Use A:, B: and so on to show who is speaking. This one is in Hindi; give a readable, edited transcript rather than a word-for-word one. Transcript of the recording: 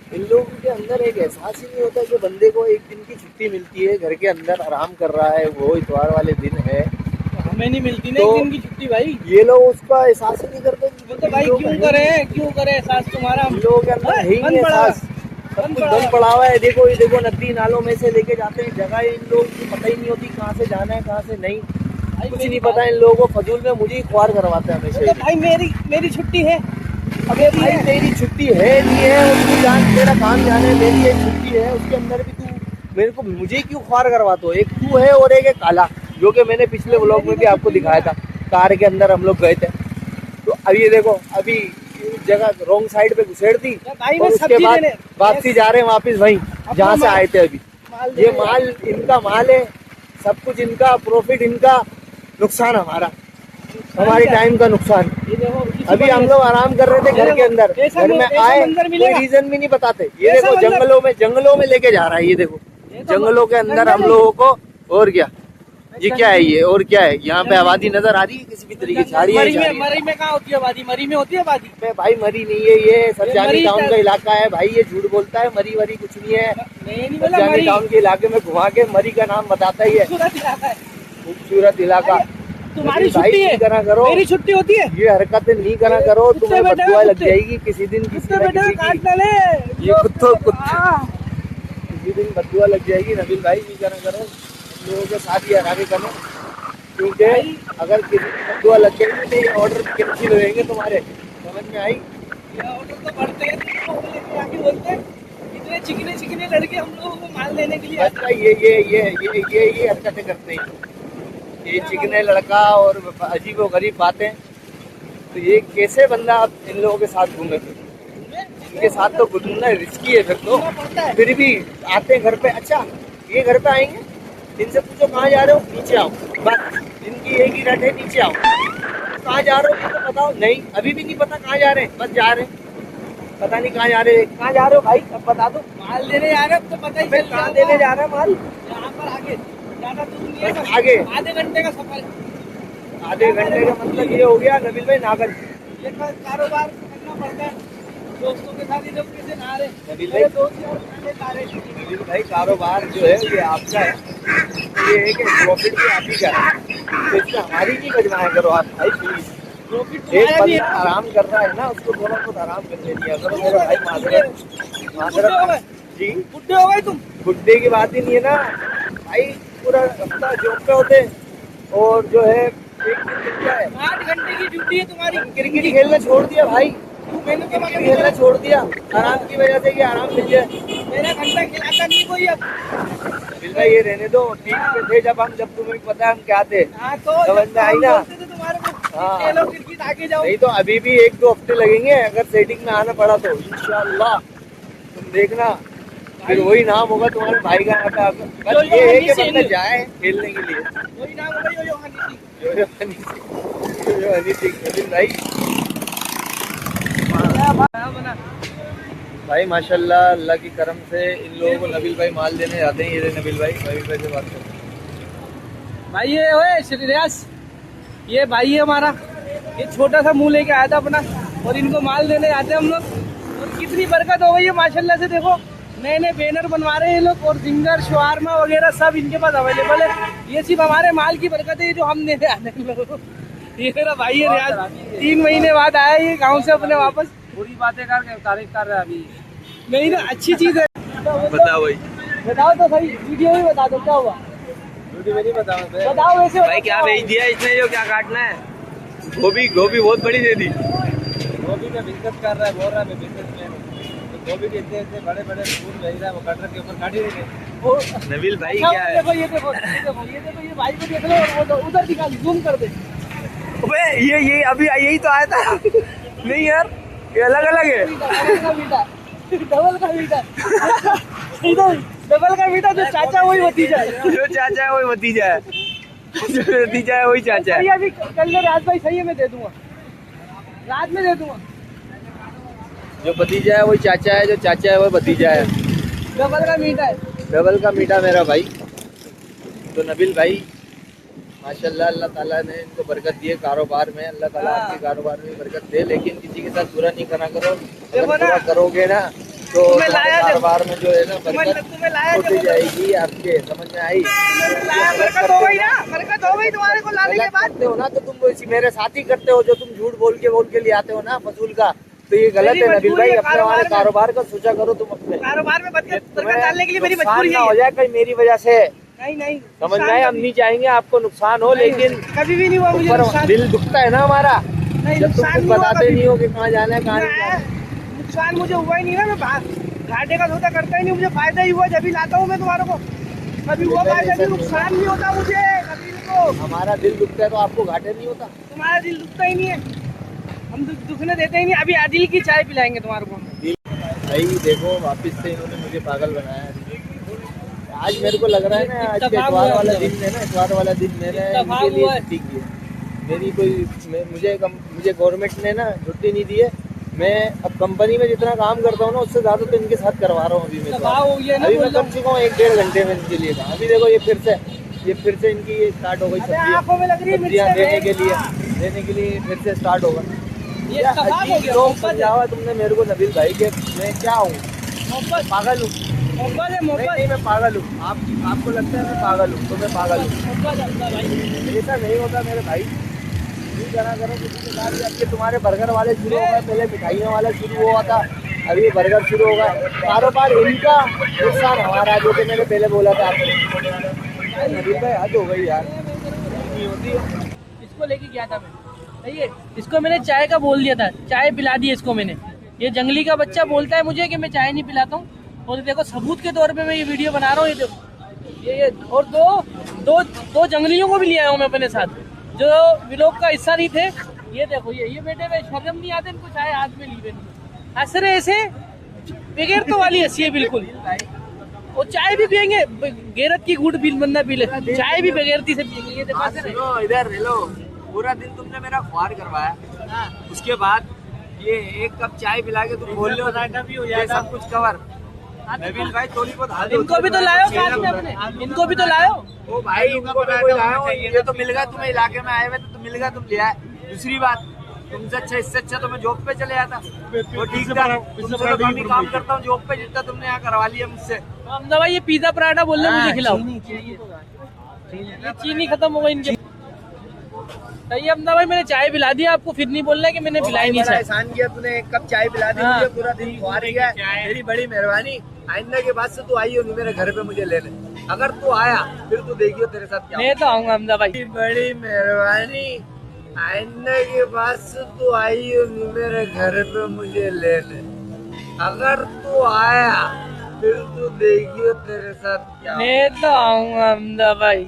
A: इन लोगों के अंदर एक एहसास ही नहीं होता कि बंदे को एक दिन की छुट्टी मिलती है, घर के अंदर आराम कर रहा है, वो इतवार वाले दिन है।
B: तो हमें नहीं मिलती ना
A: तो
B: एक दिन की छुट्टी भाई।
A: ये लोग उसका एहसास ही नहीं करते।
B: वो तो भाई क्यों करे एहसास तुम्हारा।
A: इन लोगों के अंदर है ही नहीं
B: बंद पड़ा हुआ
A: एहसास। सब कुछ बंद पड़ा हुआ है। देखो ये देखो, नदी नालों में से लेके जाते हैं, जगह इन लोगों की पता ही नहीं होती कहाँ से जाना है कहाँ से नहीं, कुछ नहीं पता इन लोगों को। फजूल में मुझे ही ख्वार करवाते हैं हमेशा।
B: तो भाई मेरी छुट्टी है।
A: अबे भाई तेरी छुट्टी है नहीं है, उसकी जान, तेरा काम जाने, मेरी एक छुट्टी है, उसके अंदर भी तू मुझे क्यों ख्वार करवाते हो। एक तू है और एक है काला, जो कि मैंने पिछले व्लॉग में भी आपको दिखाया था। कार के अंदर हम लोग गए थे, तो अब ये देखो, अभी जगह रॉन्ग साइड पे घुसेड़ दी और उसके बाद वापसी जा रहे हैं वापिस वहीं जहाँ से आए थे। अभी ये माल इनका माल है, सब कुछ इनका, प्रॉफिट इनका, नुकसान हमारा, हमारी टाइम का नुकसान। अभी हम लोग आराम कर रहे थे घर के अंदर, घर में आए, कोई रीजन भी नहीं बताते। ये देखो जंगलों में लेके जा रहा है। ये देखो जंगलों के अंदर हम लोगों को, और क्या ये क्या है, ये और क्या है। यहाँ पे आबादी नजर आ रही है किसी भी तरीके से?
B: मरी में कहाँ होती है आबादी? मरी में होती है आबादी?
A: भाई मरी नहीं है, ये सरजानी टाउन का इलाका है भाई। ये झूठ बोलता है, मरी वरी कुछ नहीं है। सरजानी टाउन के इलाके में घुमा के मरी का नाम बताता ही है। खूबसूरत इलाका।
B: तुम्हारी छुट्टी है,
A: करा करो,
B: मेरी छुट्टी होती है।
A: ये हरकतें नहीं करा करो, तुम्हें बददुआ लग जाएगी किसी दिन, किसी दिन बददुआ लग जाएगी। नबील भाई नहीं करा करो, लोगों के साथ ही हरामी करो, क्योंकि अगर किसी को बददुआ लग जाएगी तो ये ऑर्डर कैंसिल होंगे तुम्हारे। समझ में आई?
B: ऑर्डर तो बढ़ते हैं, बोलते हैं इतने चिकने लड़के हम लोगों को माल लेने के लिए।
A: अच्छा ये हरकतें करते हैं, ये चिकने लड़का और अजीब गरीब बातें। तो ये कैसे बंदा इन लोगों के साथ घूमे? इनके साथ तो घूमना रिस्की है फिर तो। फिर भी आते हैं घर पे। अच्छा ये घर पे आएंगे, इनसे पूछो कहाँ जा रहे हो, नीचे आओ, बस इनकी एक ही रट है, नीचे आओ। कहाँ जा रहे हो ये तो बताओ। नहीं, अभी भी नहीं पता कहाँ जा रहे हैं, बस जा रहे हैं, पता नहीं कहाँ जा रहे हैं। कहाँ जा रहे हो भाई, अब बता दो।
B: माल देने जा रहे हो तो पता ही चल।
A: कहाँ देने जा रहा है माल?
B: यहाँ पर आगे, ज्यादा दूर नहीं है,
A: आगे
B: आधे घंटे का सफर।
A: आधे घंटे का मतलब ये हो गया नबील भाई नागल।
B: ये कारोबार करना पड़ता है दोस्तों के साथ, जब कैसे ना रहे
A: नबील भाई, नबील भाई कारोबार जो है ये आपका है, ये है कि प्रॉफिट भी आप ही का है, तो इसमें हमारी नहीं बजवाएं करो आप भाई प्लीज। एक बंदा आराम कर रहा है ना, उसको थोड़ा बहुत आराम करने दिया करो मेरे भाई। माजरत जी,
B: बुड्ढे हो गए तुम?
A: बुड्ढे की बात ही नहीं है ना भाई, पूरा हफ्ता जॉब पे होते और जो है एक दिन क्या है,
B: 8 घंटे की ड्यूटी है तुम्हारी।
A: क्रिकेट खेलना छोड़ दिया भाई,
B: मैंने तो
A: क्रिकेट खेलना छोड़ दिया आराम की वजह से कि आराम मिल जाए।
B: मेरा घंटा खिलाता नहीं कोई अब।
A: नबील भाई ये रहने दो, ठीक पे थे जब तुम्हें पता हम क्या थे,
B: हाँ तो
A: समझ में आई ना?
B: तुम्हारे को
A: हाँ।
B: खेलो क्रिकेट, आगे जाओ।
A: नहीं तो अभी भी 1-2 हफ्ते लगेंगे, अगर सेटिंग में आना पड़ा तो इंशाल्लाह तुम देखना, फिर वही नाम होगा तुम्हारे भाई का यहाँ पे। बस ये है कि बंदा जाए खेलने के लिए।
B: वही नाम होगा यो
A: हनी सिंह। नबील भाई भाई माशाल्लाह, अल्लाह की करम से इन लोगों को नबील भाई माल देने जाते हैं। ये नबील भाई से बात करते हैं।
B: भाई ये ओए श्रीराज, ये भाई है हमारा, ये छोटा सा मुंह लेके आया था अपना, और इनको माल देने जाते हैं हम लोग। और कितनी बरकत हो गई है माशाल्लाह से। देखो नए नए बैनर बनवा रहे हैं ये लोग, और जिंगर शवारमा वगैरह सब इनके पास अवेलेबल है। ये सिर्फ हमारे माल की बरकत है जो हम देने आते हैं लोगों को। ये मेरा भाई है रियाज, 3 महीने बाद आया ये गाँव से अपने वापस।
C: पूरी बातें करके तारीफ कर रहा है अभी।
B: नहीं ना, अच्छी चीज है।
A: बताओ भाई,
B: बताओ तो सही, वीडियो ही बता दो क्या हुआ, बताओ वैसे।
A: भाई क्या भेज दिया इसने, जो क्या काटना है? गोभी बहुत बड़ी दे दी।
C: गोभी में बिजनेस कर रहा है, बोल रहा है मैं बिजनेसमैन हूँ, तो गोभी के इतने बड़े बड़े फूल भेज रहा है, वो कटर के ऊपर काट ही देंगे।
A: नबील भाई
B: अच्छा,
A: क्या है?
B: देखो ये देखो ये भाई को देख लो, और वो उधर दिखा, जूम कर दे।
A: ये अभी यही तो आया था। नहीं यार, ये अलग अलग है।
B: डबल का मीठा डबल का मीठा, जो चाचा वही भतीजा है,
A: जो चाचा है वही भतीजा है, जो भतीजा है वही चाचा है।
B: अभी कल रात भाई सही है, मैं दे दूंगा, रात में दे दूंगा।
A: जो भतीजा है वही चाचा है, जो चाचा है वही भतीजा है।
B: डबल का मीठा है,
A: डबल का मीठा मेरा भाई। तो नबील भाई माशाल्लाह, अल्लाह ताला ने इनको बरकत दी है कारोबार में। अल्लाह ताला आपके कारोबार में बरकत दे, लेकिन किसी के साथ बुरा नहीं करा करो। अगर बुरा करोगे ना तो
B: तुम्हें लाया जब
A: कारोबार में जो है ना बरकत
B: तुम्हें लाया
A: छोटी
B: जब
A: जाएगी आपके, समझ में आई?
B: लाया, बरकत हो गई ना, बरकत हो गई तुम्हारे को लाने के
A: गलत
B: बाद।
A: करते हो ना तो तुम इसी मेरे साथ ही करते हो, जो तुम झूठ बोल के ले आते हो ना फजूल का, तो ये गलत
B: मेरी
A: है नबील भाई।
B: मजबूरी है
A: अपने हमारे
B: कारोबार में।
A: कारोबार का सोचा करो तुम अपने,
B: कारोबार में बरकत
A: तुम्हें
B: डालने के लिए मेरी
A: नुकसान
B: मजबूरी
A: ना हो
B: है।
A: जाए कहीं मेरी वजह से,
B: नहीं नहीं,
A: समझ में आए? हम नहीं चाहेंगे आपको नुकसान हो, लेकिन
B: कभी भी नहीं हुआ मुझे
A: ऊपर
B: नुकसान।
A: दिल दुखता है ना हमारा
B: नहीं,
A: जब तुम
B: नुकसान
A: कुछ
B: नहीं हुआ
A: बताते
B: कभी।
A: नहीं हो कि कहाँ जाना है कहाँ नहीं जाना है।
B: नुकसान मुझे हुआ ही नहीं ना, मैं घाटे का सौदा करता ही नहीं, मुझे फायदा ही हुआ जब भी लाता हूँ मैं तुम्हारे को। कभी हुआ फायदा भी, नुकसान नहीं होता मुझे कभी को।
A: हमारा दिल दुखता है तो आपको घाटे नहीं होता?
B: तुम्हारा दिल दुखता ही नहीं है, हम दुखने देते ही नहीं। अभी आदिल की चाय पिलाएंगे तुम्हारे को।
A: भाई देखो, वापस से इन्होंने मुझे पागल बनाया है। आज मेरे को लग रहा है ना, आज के इतवार वाला दिन है ना, इतवार वाला दिन मैंने इनके लिए छुट्टी की है। मेरी मुझे गवर्नमेंट ने ना छुट्टी नहीं दी है। मैं अब कंपनी में जितना काम करता हूँ ना, उससे ज्यादा तो इनके साथ करवा रहा हूँ। अभी मैं कम से कम 1-1.5 घंटे में इनके लिए था। अभी देखो ये फिर से इनकी स्टार्ट हो गई
B: आंखों में लग रही है
A: सब्जियाँ
B: मिर्च।
A: देने के लिए फिर से स्टार्ट होगा।
B: ये इत्तेफाक हो गया,
A: लोग
B: मोहब्बत है।
A: समझावा तुमने मेरे को नबील भाई के, मैं क्या हूँ?
B: मोहब्बत
A: पागल हूँ?
B: मोहब्बत है,
A: नहीं
B: मोहब्बत
A: नहीं, मैं पागल हूँ। आपको लगता है मैं पागल हूँ, तो मैं पागल हूँ।
B: मोहब्बत है भाई।
A: ऐसा नहीं होता मेरे भाई, नहीं करा करो किसी के साथ। अब के तुम्हारे बर्गर वाले शुरू हो गए, पहले मिठाइयों वाला शुरू हुआ था, अभी बर्गर शुरू होगा। कारोबार इनका, नुकसान हमारा, जो कि मैंने पहले बोला था आपको। नबील भाई हद हो गई यार, नहीं होती है।
B: इसको लेके गया था मैं, सही है। इसको मैंने चाय का बोल दिया था, चाय पिला दी इसको मैंने। ये जंगली का बच्चा बोलता है मुझे कि मैं चाय नहीं पिलाता हूँ, और देखो सबूत के तौर पे मैं ये वीडियो बना रहा हूँ। ये देखो ये और दो जंगलियों को भी ले आया हूँ मैं अपने साथ, जो व्लॉग का हिस्सा नहीं थे। ये देखो ये बेटे में शर्म नहीं आते इनको, चाय हाथ में ली हुए हंस रहे ऐसे, बगैर तो वाली हंसी है बिल्कुल। और चाय भी पियेंगे, गैरत की घूट भी बंदा पी ले, चाय भी बगैरती से पियेंगे। ये देखो हंस रहे।
A: सुनो इधर, हेलो, पूरा दिन तुमने मेरा ख्वार करवाया, उसके बाद ये एक कप चाय पिला के तुम बोल रहे हो ये सब कुछ कवर। नबील भाई थोड़ी बहुत हाथ
B: इनको भी तो लाओ साथ में अपने, इनको भी तो लाओ।
A: ओ भाई, इनको मैं कोई लाया हूँ, ये तो मिल गया तुम्हें, इलाके में आए हुए तो मिल गया, तुम ले आए। दूसरी बात, तुमसे अच्छा, इससे अच्छा तो मैं जॉब पे चले जाता, वो ठीक था। तुमसे तो कम ही काम करता हूँ जॉब पे, जितना तुमने यहाँ करवा लिया मुझसे।
B: अहमदा भाई ये पिज्जा पराठा बोल रहे मुझे खिलाओ, ये चीनी खत्म हो गई इनके। सही अहमदा भाई, मैंने चाय पिला दी आपको, फिर नहीं बोलना कि मैंने पिलाई नहीं चाय।
A: एहसान किया तूने, एक कप चाय पिला दी मुझे, पूरा दिन ख्वार किया, तेरी बड़ी मेहरबानी। आइंदा के बाद से तू आई हो नहीं मेरे घर पे मुझे लेने, अगर तू आया फिर तू देखियो तेरे साथ क्या।
B: मैं तो आऊंगा अहमदा भाई।
A: बड़ी मेहरबानी, आइंदा के बाद से तू आई हो नहीं मेरे घर पे मुझे लेने, अगर तू आया फिर तू देखियो तेरे साथ क्या।
B: मैं तो आऊंगा अहमदा भाई।